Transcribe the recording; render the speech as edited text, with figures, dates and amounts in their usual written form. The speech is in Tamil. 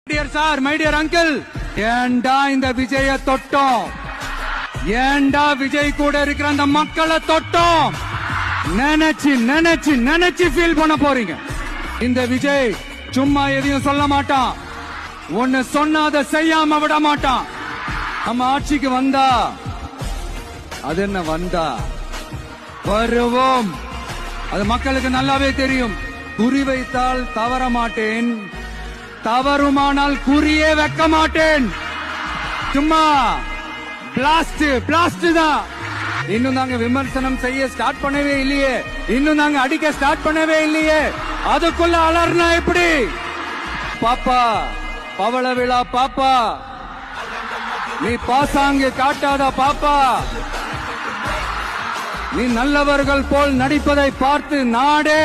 Dear sir, my dear uncle, ஏண்டா இந்த விஜய தொட்டோம்? ஏண்டா விஜய் கூட இருக்கிற அந்த மக்களை தொட்டோம்? நினைச்சு நினைச்சு நினைச்சு ஃபீல் பண்ண போறீங்க. இந்த விஜய் சும்மா எதையும் சொல்ல மாட்டான். ஒன்னு சொன்னா அதை செய்யாம விட மாட்டான். நம்ம ஆட்சிக்கு வந்தா அது என்ன வந்தா வருவோம். அது மக்களுக்கு நல்லாவே தெரியும். குறி வைத்தால் தவற மாட்டேன், தவறுமானால் குறியே வைக்க மாட்டேன். சும்மா பிளாஸ்ட் பிளாஸ்ட் தான். இன்னும் நாங்க விமர்சனம் செய்ய ஸ்டார்ட் பண்ணவே இல்லையே, இன்னும் நாங்க அடிக்க ஸ்டார்ட் பண்ணவே இல்லையே, அதுக்குள்ள அலர்னா எப்படி? பாப்பா பவள விழா பாப்பா, நீ பாசாங்கு காட்டாத பாப்பா. நீ நல்லவர்கள் போல் நடிப்பதை பார்த்து நாடே